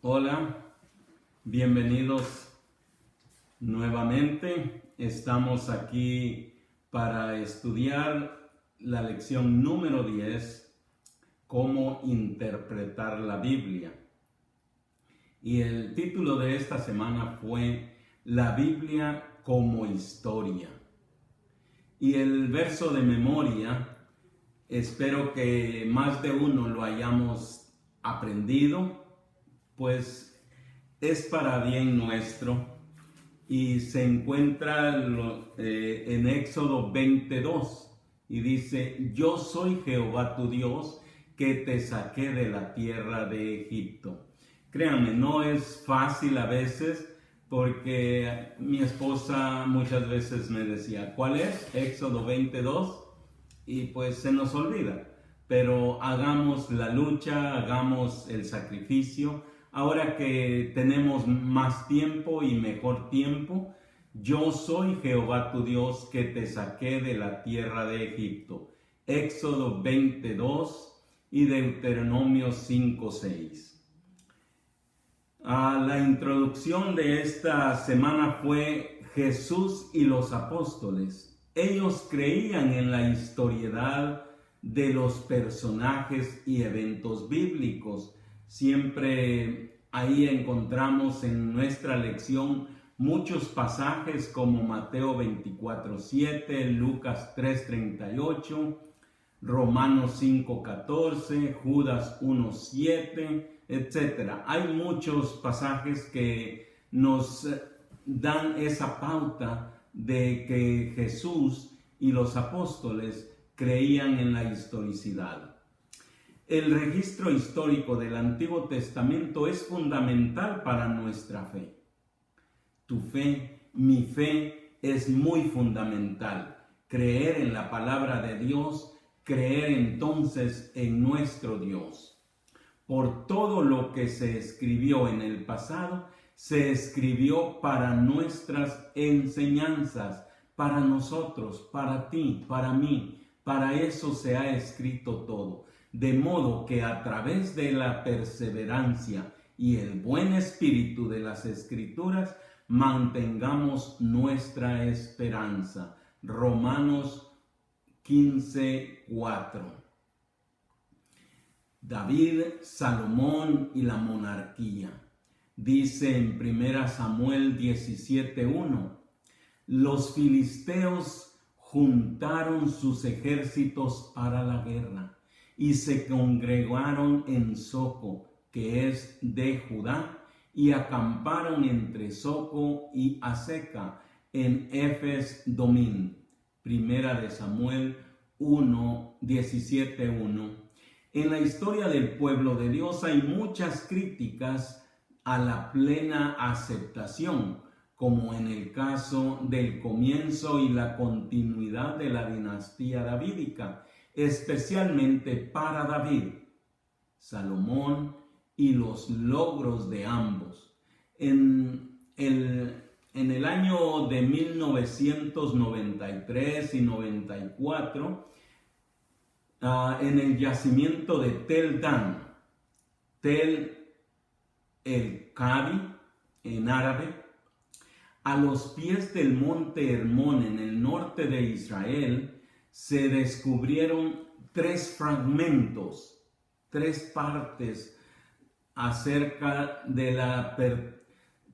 Hola, bienvenidos nuevamente. Estamos aquí para estudiar la lección número 10, cómo interpretar la Biblia. Y el título de esta semana fue La Biblia como historia. Y el verso de memoria, espero que más de uno lo hayamos aprendido, pues es para bien nuestro, y se encuentra en Éxodo 22 y dice: yo soy Jehová tu Dios, que te saqué de la tierra de Egipto. Créanme, no es fácil a veces, porque mi esposa muchas veces me decía: ¿cuál es? Éxodo 22, y pues se nos olvida. Pero hagamos la lucha, hagamos el sacrificio. Ahora que tenemos más tiempo y mejor tiempo, yo soy Jehová tu Dios, que te saqué de la tierra de Egipto. Éxodo 22 y Deuteronomio 5:6. La introducción de esta semana fue Jesús y los apóstoles. Ellos creían en la historiedad de los personajes y eventos bíblicos. Siempre ahí encontramos en nuestra lección muchos pasajes como Mateo 24:7, Lucas 3:38, Romanos 5:14, Judas 1:7, etc. Hay muchos pasajes que nos dan esa pauta de que Jesús y los apóstoles creían en la historicidad. El registro histórico del Antiguo Testamento es fundamental para nuestra fe. Tu fe, mi fe, es muy fundamental. Creer en la palabra de Dios, creer entonces en nuestro Dios. Por todo lo que se escribió en el pasado, se escribió para nuestras enseñanzas, para nosotros, para ti, para mí. Para eso se ha escrito todo, de modo que a través de la perseverancia y el buen espíritu de las Escrituras mantengamos nuestra esperanza. Romanos 15:4. David, Salomón y la monarquía. Dice en 1 Samuel 17:1, los filisteos juntaron sus ejércitos para la guerra y se congregaron en Soco, que es de Judá, y acamparon entre Soco y Aseca en Efes Domín. 1 Samuel 17:1. En la historia del pueblo de Dios hay muchas críticas a la plena aceptación, como en el caso del comienzo y la continuidad de la dinastía davídica, especialmente para David, Salomón y los logros de ambos. En el año de 1993 y 94, en el yacimiento de Tel Dan, Tel el Kadi en árabe, a los pies del monte Hermón en el norte de Israel, se descubrieron 3 fragmentos, 3 partes acerca de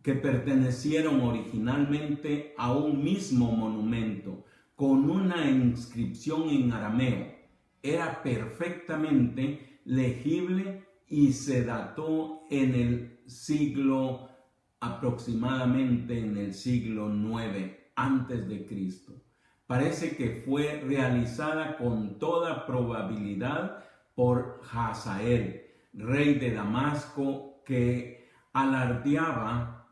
que pertenecieron originalmente a un mismo monumento, con una inscripción en arameo. Era perfectamente legible y se dató en el siglo aproximadamente en el siglo IX antes de Cristo. Parece que fue realizada con toda probabilidad por Hazael, rey de Damasco, que alardeaba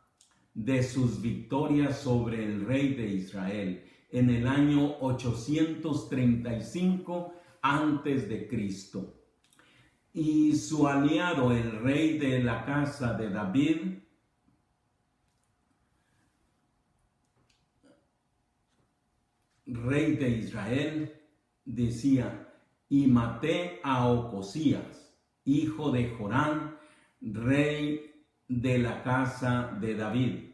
de sus victorias sobre el rey de Israel en el año 835 antes de Cristo. Y su aliado, el rey de la casa de David, rey de Israel, decía: y maté a Ocosías, hijo de Jorán, rey de la casa de David,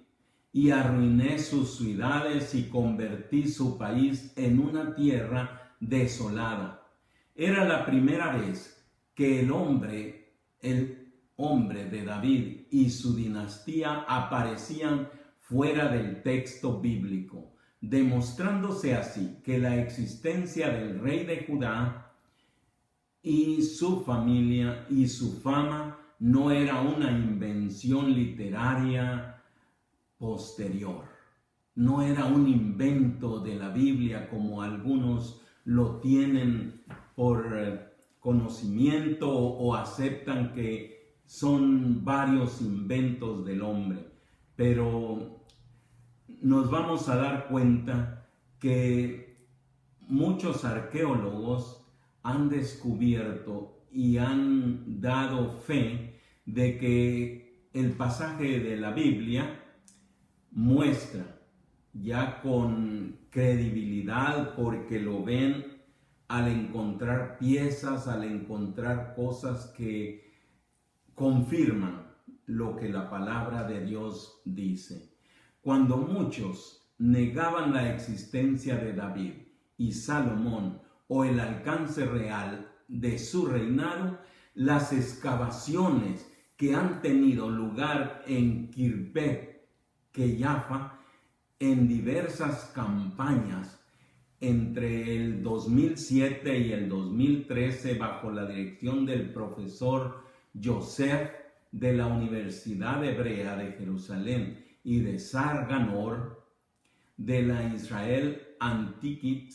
y arruiné sus ciudades y convertí su país en una tierra desolada. Era la primera vez que el hombre de David y su dinastía aparecían fuera del texto bíblico, demostrándose así que la existencia del rey de Judá y su familia y su fama no era una invención literaria posterior, no era un invento de la Biblia como algunos lo tienen por conocimiento o aceptan que son varios inventos del hombre, pero nos vamos a dar cuenta que muchos arqueólogos han descubierto y han dado fe de que el pasaje de la Biblia muestra ya con credibilidad, porque lo ven al encontrar piezas, al encontrar cosas que confirman lo que la palabra de Dios dice. Cuando muchos negaban la existencia de David y Salomón o el alcance real de su reinado, las excavaciones que han tenido lugar en Kirpet, Keyafa, en diversas campañas entre el 2007 y el 2013 bajo la dirección del profesor Yosef de la Universidad Hebrea de Jerusalén y de Sarganor de la Israel Antiquit,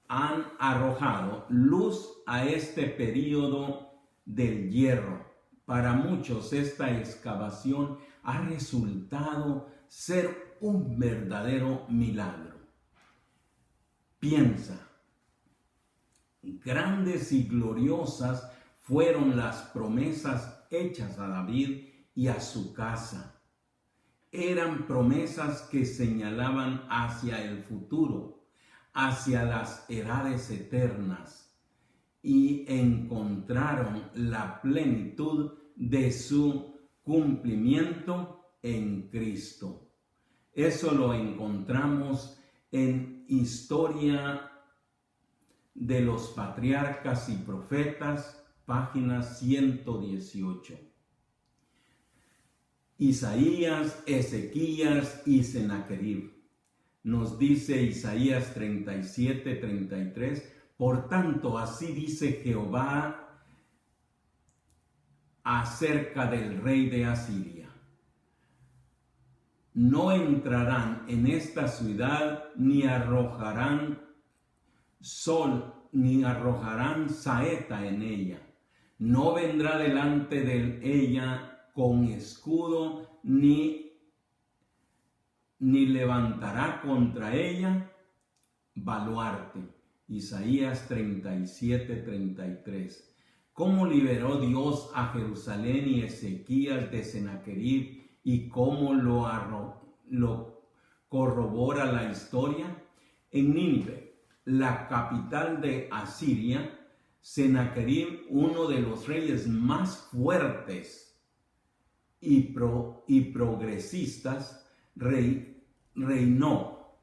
han arrojado luz a este período del hierro. Para muchos esta excavación ha resultado ser un verdadero milagro. Piensa, grandes y gloriosas fueron las promesas hechas a David y a su casa. Eran promesas que señalaban hacia el futuro, hacia las edades eternas, y encontraron la plenitud de su cumplimiento en Cristo. Eso lo encontramos en Historia de los Patriarcas y Profetas, página 118. Isaías, Ezequías y Sennacherib. Nos dice Isaías 37:33, por tanto, así dice Jehová acerca del rey de Asiria: no entrarán en esta ciudad, ni arrojarán saeta en ella. No vendrá delante de ella con escudo, ni levantará contra ella baluarte. Isaías 37:33. ¿Cómo liberó Dios a Jerusalén y Ezequías de Sennacherib, y cómo lo corrobora la historia? En Nínive, la capital de Asiria, Sennacherib, uno de los reyes más fuertes y progresistas, reinó.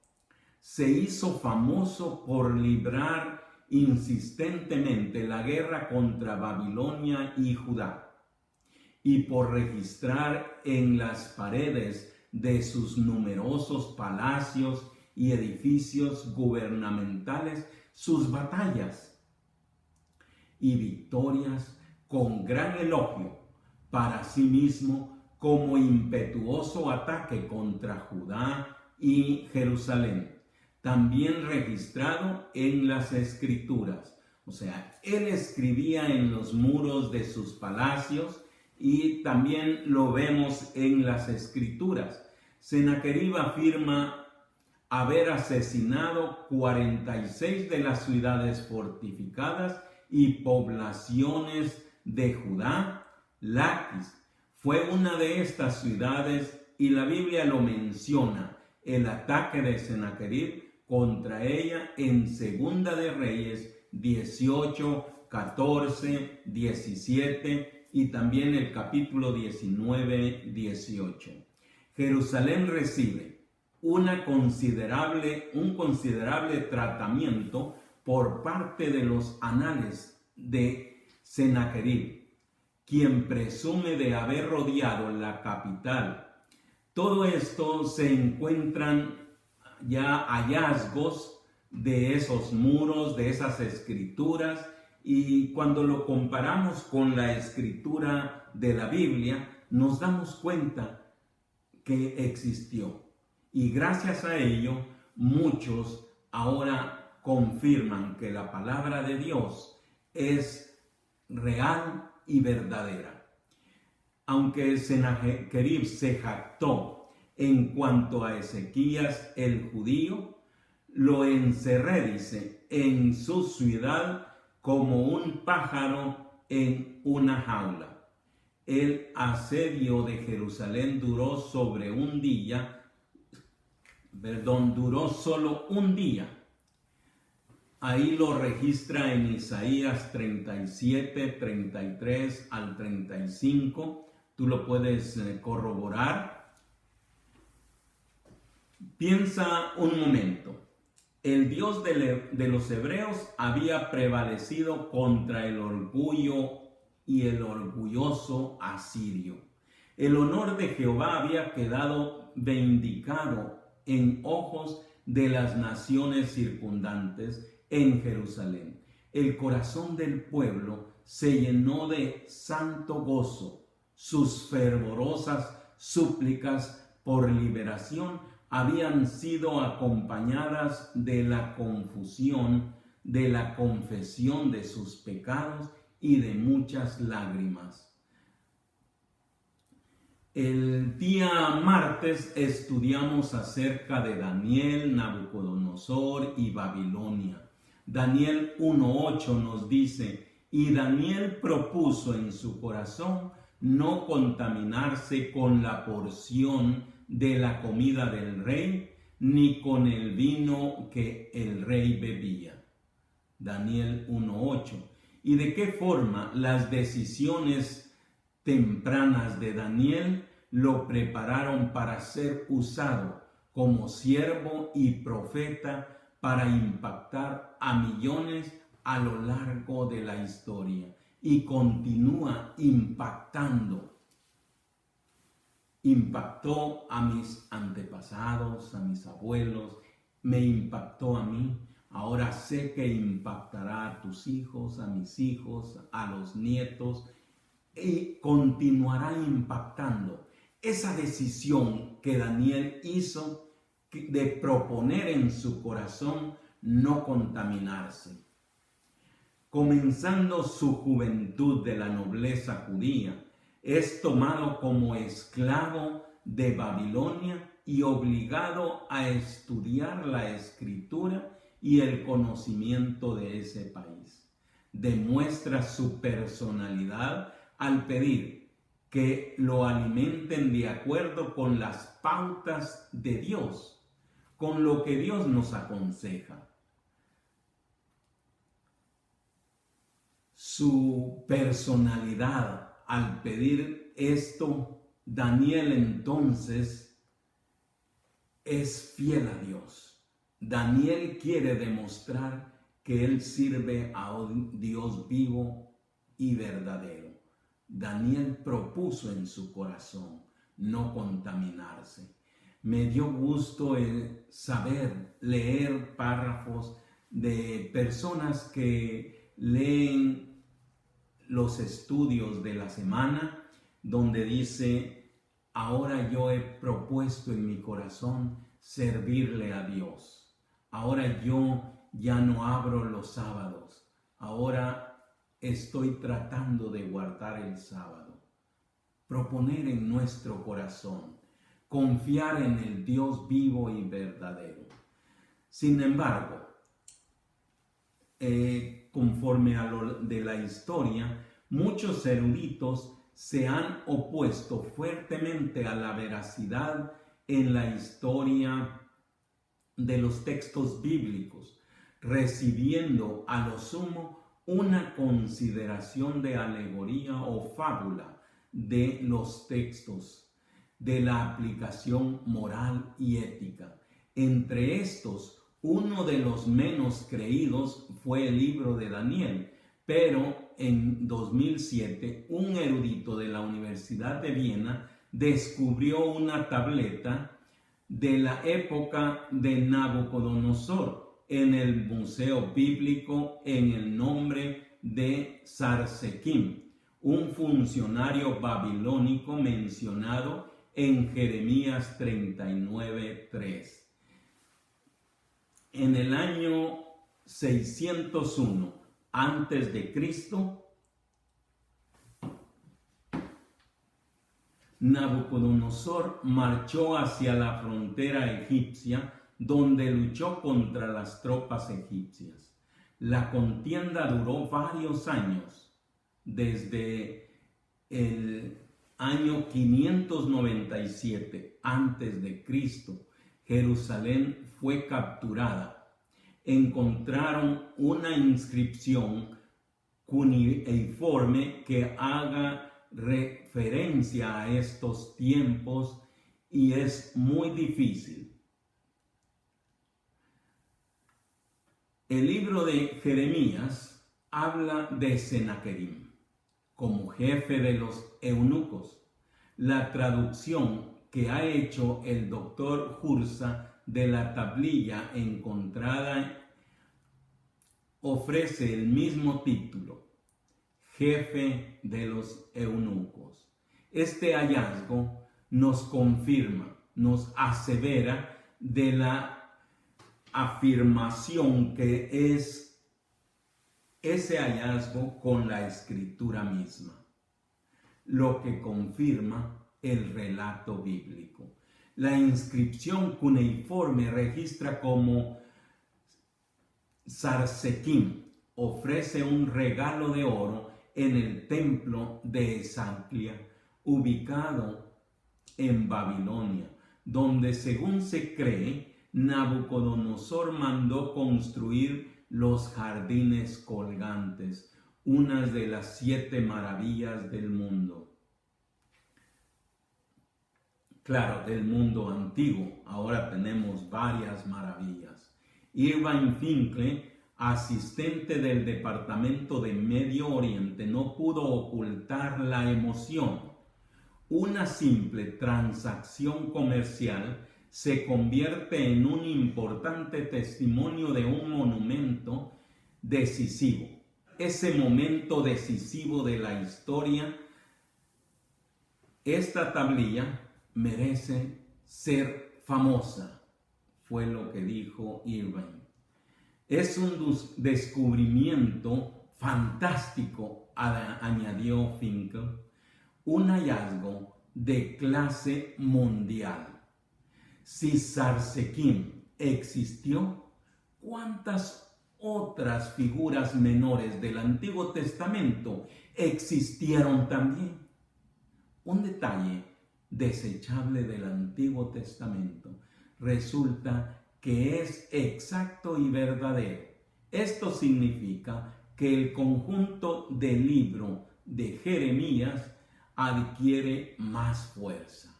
Se hizo famoso por librar insistentemente la guerra contra Babilonia y Judá, y por registrar en las paredes de sus numerosos palacios y edificios gubernamentales sus batallas y victorias con gran elogio para sí mismo, como impetuoso ataque contra Judá y Jerusalén, también registrado en las Escrituras. O sea, él escribía en los muros de sus palacios, y también lo vemos en las Escrituras. Sennacherib afirma haber asesinado 46 de las ciudades fortificadas y poblaciones de Judá. Laquis fue una de estas ciudades, y la Biblia lo menciona, el ataque de Sennacherib contra ella en Segunda de Reyes 18, 14, 17 y también el capítulo 19, 18. Jerusalén recibe un considerable tratamiento por parte de los anales de Sennacherib, quien presume de haber rodeado la capital. Todo esto se encuentran ya hallazgos de esos muros, de esas escrituras, y cuando lo comparamos con la escritura de la Biblia, nos damos cuenta que existió. Y gracias a ello, muchos ahora confirman que la palabra de Dios es real y verdadera. Aunque Sennacherib se jactó en cuanto a Ezequías el judío, lo encerré, dice, en su ciudad como un pájaro en una jaula. El asedio de Jerusalén duró solo un día. Ahí lo registra en Isaías 37, 33 al 35. Tú lo puedes corroborar. Piensa un momento. El Dios de los hebreos había prevalecido contra el orgullo y el orgulloso asirio. El honor de Jehová había quedado vindicado en ojos de las naciones circundantes en Jerusalén. El corazón del pueblo se llenó de santo gozo. Sus fervorosas súplicas por liberación habían sido acompañadas de la confusión, de la confesión de sus pecados y de muchas lágrimas. El día martes estudiamos acerca de Daniel, Nabucodonosor y Babilonia. Daniel 1:8 nos dice: y Daniel propuso en su corazón no contaminarse con la porción de la comida del rey, ni con el vino que el rey bebía. Daniel 1:8. ¿Y de qué forma las decisiones tempranas de Daniel lo prepararon para ser usado como siervo y profeta para impactar a millones a lo largo de la historia? Y continúa impactando. Impactó a mis antepasados, a mis abuelos, me impactó a mí. Ahora sé que impactará a tus hijos, a mis hijos, a los nietos, y continuará impactando. Esa decisión que Daniel hizo de proponer en su corazón no contaminarse. Comenzando su juventud de la nobleza judía, es tomado como esclavo de Babilonia y obligado a estudiar la escritura y el conocimiento de ese país. Demuestra su personalidad al pedir que lo alimenten de acuerdo con las pautas de Dios, con lo que Dios nos aconseja. Su personalidad al pedir esto, Daniel entonces es fiel a Dios. Daniel quiere demostrar que él sirve a un Dios vivo y verdadero. Daniel propuso en su corazón no contaminarse. Me dio gusto leer párrafos de personas que leen los estudios de la semana, donde dice: ahora yo he propuesto en mi corazón servirle a Dios. Ahora yo ya no abro los sábados. Ahora estoy tratando de guardar el sábado. Proponer en nuestro corazón, confiar en el Dios vivo y verdadero. Sin embargo, conforme a lo de la historia, muchos eruditos se han opuesto fuertemente a la veracidad en la historia de los textos bíblicos, recibiendo a lo sumo una consideración de alegoría o fábula de los textos, de la aplicación moral y ética. Entre estos, uno de los menos creídos fue el libro de Daniel, pero en 2007 un erudito de la Universidad de Viena descubrió una tableta de la época de Nabucodonosor en el Museo Bíblico en el nombre de Sarsequim, un funcionario babilónico mencionado en Jeremías 39:3. En el año 601 antes de Cristo, Nabucodonosor marchó hacia la frontera egipcia, donde luchó contra las tropas egipcias. La contienda duró varios años, desde el año 597 antes de Cristo. Jerusalén fue capturada. Encontraron una inscripción cuneiforme que haga referencia a estos tiempos y es muy difícil. El libro de Jeremías habla de Sennacherib como jefe de los eunucos. La traducción que ha hecho el doctor Hursa de la tablilla encontrada ofrece el mismo título, jefe de los eunucos. Este hallazgo nos confirma, nos asevera de la afirmación que es ese hallazgo con la escritura misma, lo que confirma el relato bíblico. La inscripción cuneiforme registra como Sarsequim ofrece un regalo de oro en el templo de Esaglia, ubicado en Babilonia, donde, según se cree, Nabucodonosor mandó construir los jardines colgantes, una de las 7 maravillas del mundo. Claro, del mundo antiguo. Ahora tenemos varias maravillas. Irving Finkel, asistente del Departamento de Medio Oriente, no pudo ocultar la emoción. Una simple transacción comercial se convierte en un importante testimonio de un monumento decisivo. Ese momento decisivo de la historia, esta tablilla merece ser famosa, fue lo que dijo Irving. Es un descubrimiento fantástico, añadió Finkel, un hallazgo de clase mundial. Si Sarsequim existió, ¿cuántas otras figuras menores del Antiguo Testamento existieron también? Un detalle desechable del Antiguo Testamento resulta que es exacto y verdadero. Esto significa que el conjunto del libro de Jeremías adquiere más fuerza.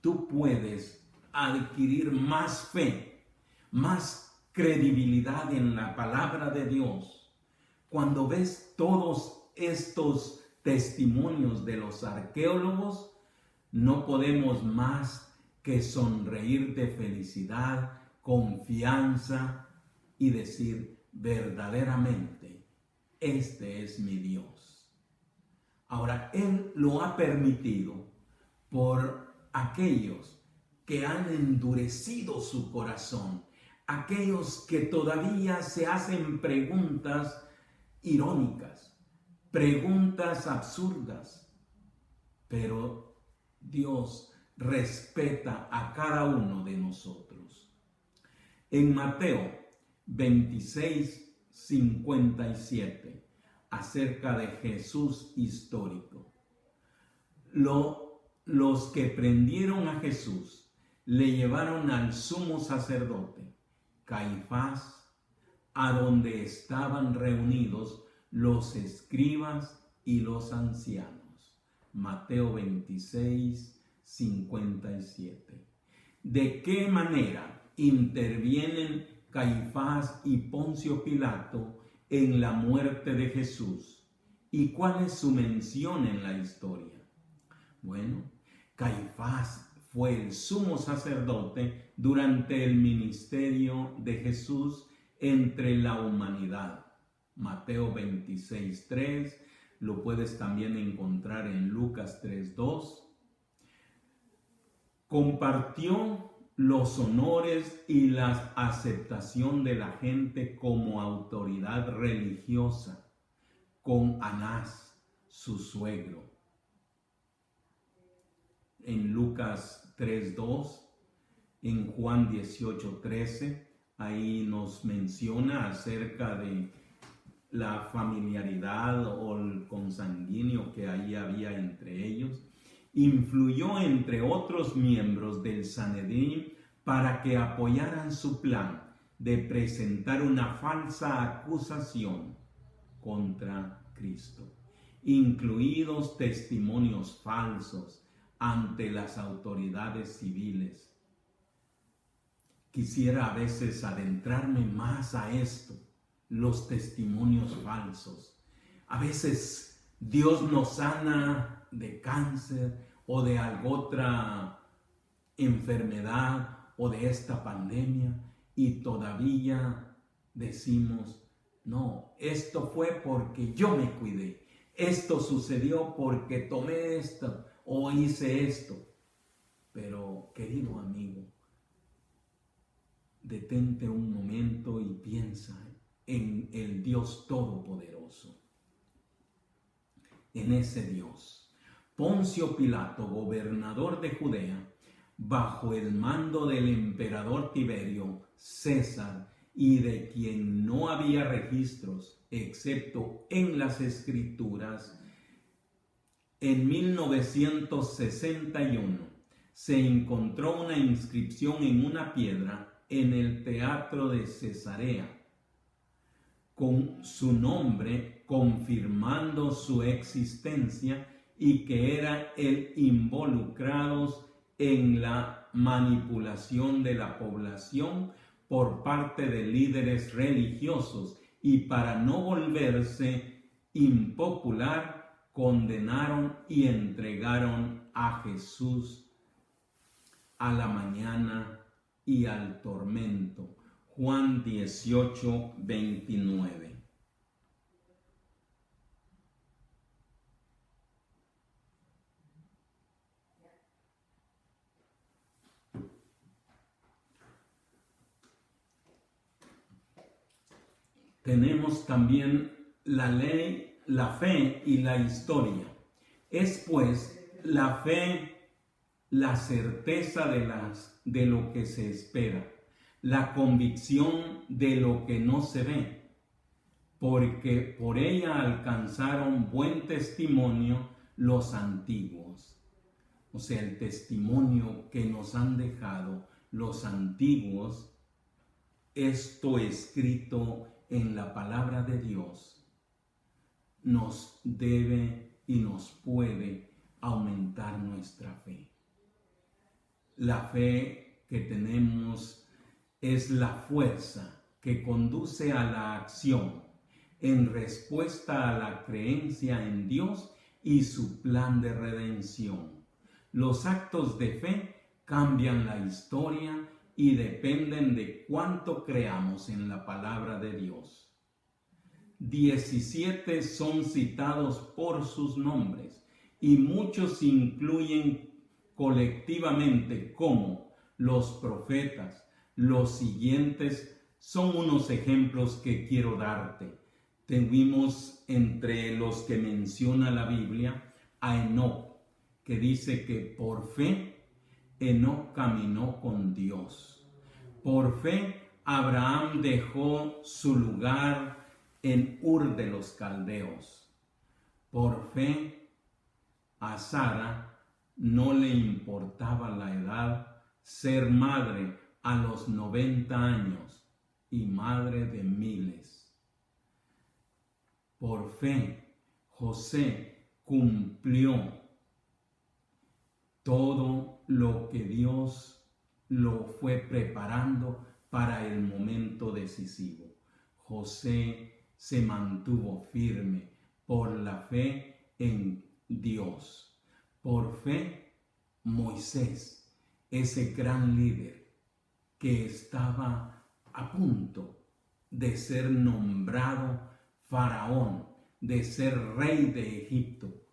Tú puedes adquirir más fe, más credibilidad en la palabra de Dios cuando ves todos estos testimonios de los arqueólogos. No podemos más que sonreír de felicidad, confianza y decir verdaderamente, este es mi Dios. Ahora, Él lo ha permitido por aquellos que han endurecido su corazón, aquellos que todavía se hacen preguntas irónicas, preguntas absurdas, pero Dios respeta a cada uno de nosotros. En Mateo 26:57, acerca de Jesús histórico, los que prendieron a Jesús le llevaron al sumo sacerdote, Caifás, a donde estaban reunidos los escribas y los ancianos. Mateo 26, 57. ¿De qué manera intervienen Caifás y Poncio Pilato en la muerte de Jesús? ¿Y cuál es su mención en la historia? Bueno, Caifás fue el sumo sacerdote durante el ministerio de Jesús entre la humanidad. Mateo 26:3, lo puedes también encontrar en Lucas 3:2. Compartió los honores y la aceptación de la gente como autoridad religiosa con Anás, su suegro. En Lucas 3:2, en Juan 18:13, ahí nos menciona acerca de la familiaridad o el consanguíneo que ahí había entre ellos. Influyó entre otros miembros del Sanedrín para que apoyaran su plan de presentar una falsa acusación contra Cristo, incluidos testimonios falsos ante las autoridades civiles. Quisiera a veces adentrarme más a esto, los testimonios falsos. A veces Dios nos sana de cáncer o de alguna otra enfermedad o de esta pandemia y todavía decimos, no, esto fue porque yo me cuidé, esto sucedió porque tomé esto o hice esto. Pero, querido amigo, detente un momento y piensa en el Dios Todopoderoso, en ese Dios. Poncio Pilato, gobernador de Judea, bajo el mando del emperador Tiberio César, y de quien no había registros excepto en las Escrituras, en 1961 se encontró una inscripción en una piedra en el teatro de Cesarea con su nombre, confirmando su existencia y que eran involucrados en la manipulación de la población por parte de líderes religiosos, y para no volverse impopular, condenaron y entregaron a Jesús a la mañana y al tormento. Juan 18:29. Tenemos también la ley, la fe y la historia. Es pues la fe la certeza de lo que se espera, la convicción de lo que no se ve, porque por ella alcanzaron buen testimonio los antiguos. O sea, el testimonio que nos han dejado los antiguos, esto escrito en la palabra de Dios, nos debe y nos puede aumentar nuestra fe. La fe que tenemos es la fuerza que conduce a la acción en respuesta a la creencia en Dios y su plan de redención. Los actos de fe cambian la historia y dependen de cuánto creamos en la palabra de Dios. 17 son citados por sus nombres y muchos incluyen colectivamente como los profetas. Los siguientes son unos ejemplos que quiero darte. Tuvimos entre los que menciona la Biblia a Enoc, que dice que por fe Enoc caminó con Dios. Por fe Abraham dejó su lugar en Ur de los Caldeos. Por fe a Sara no le importaba la edad, ser madre a los 90 años y madre de miles. Por fe, José cumplió todo lo que Dios lo fue preparando para el momento decisivo. José se mantuvo firme por la fe en Dios. Por fe, Moisés, ese gran líder que estaba a punto de ser nombrado faraón, de ser rey de Egipto,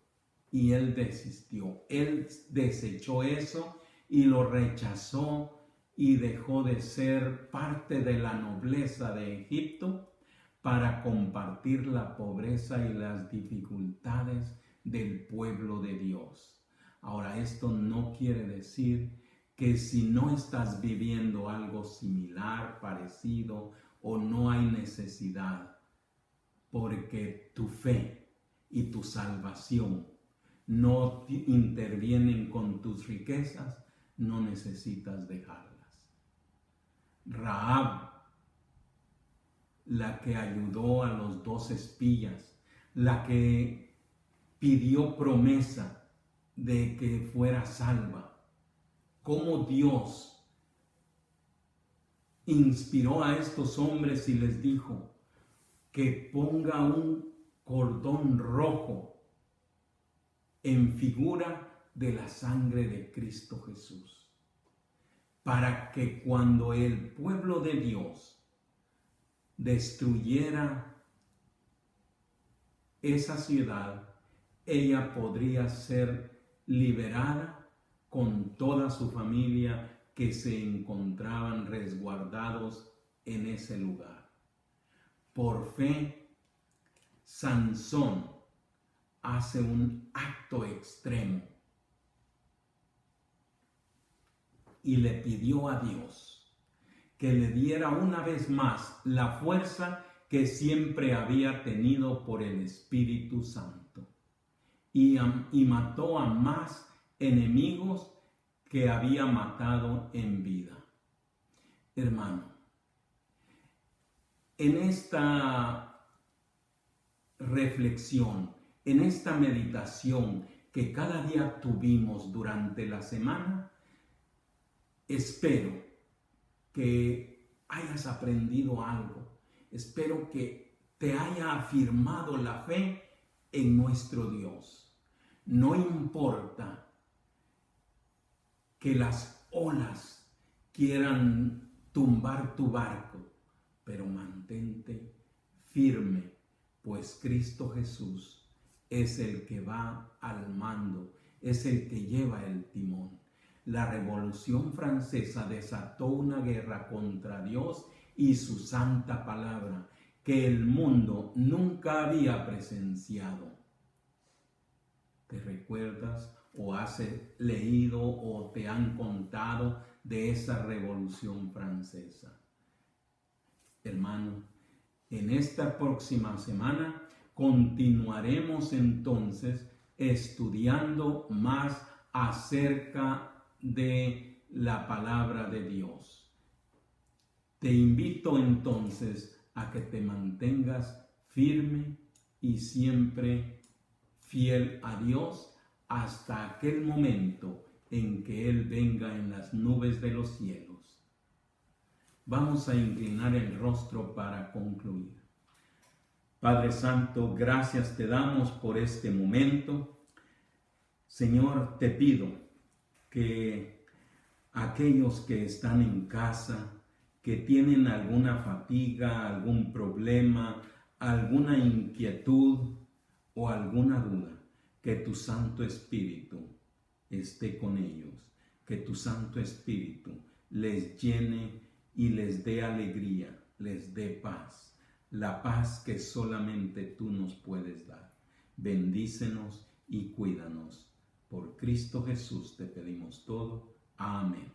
y él desistió. Él desechó eso y lo rechazó y dejó de ser parte de la nobleza de Egipto para compartir la pobreza y las dificultades del pueblo de Dios. Ahora, esto no quiere decir que si no estás viviendo algo similar, parecido, o no hay necesidad, porque tu fe y tu salvación no intervienen con tus riquezas, no necesitas dejarlas. Rahab, la que ayudó a los 2 espías, la que pidió promesa de que fuera salva, cómo Dios inspiró a estos hombres y les dijo que ponga un cordón rojo en figura de la sangre de Cristo Jesús, para que cuando el pueblo de Dios destruyera esa ciudad, ella podría ser liberada con toda su familia que se encontraban resguardados en ese lugar. Por fe, Sansón hace un acto extremo y le pidió a Dios que le diera una vez más la fuerza que siempre había tenido por el Espíritu Santo, y mató a más enemigos que había matado en vida. Hermano, en esta reflexión, en esta meditación que cada día tuvimos durante la semana, espero que hayas aprendido algo. Espero que te haya afirmado la fe en nuestro Dios. No importa que las olas quieran tumbar tu barco, pero mantente firme, pues Cristo Jesús es el que va al mando, es el que lleva el timón. La Revolución Francesa desató una guerra contra Dios y su santa palabra que el mundo nunca había presenciado. ¿Te recuerdas o has leído o te han contado de esa Revolución Francesa? Hermano, en esta próxima semana continuaremos entonces estudiando más acerca de la palabra de Dios. Te invito entonces a que te mantengas firme y siempre fiel a Dios hasta aquel momento en que Él venga en las nubes de los cielos. Vamos a inclinar el rostro para concluir. Padre Santo, gracias te damos por este momento. Señor, te pido que aquellos que están en casa, que tienen alguna fatiga, algún problema, alguna inquietud o alguna duda, que tu Santo Espíritu esté con ellos, que tu Santo Espíritu les llene y les dé alegría, les dé paz, la paz que solamente tú nos puedes dar. Bendícenos y cuídanos. Por Cristo Jesús te pedimos todo. Amén.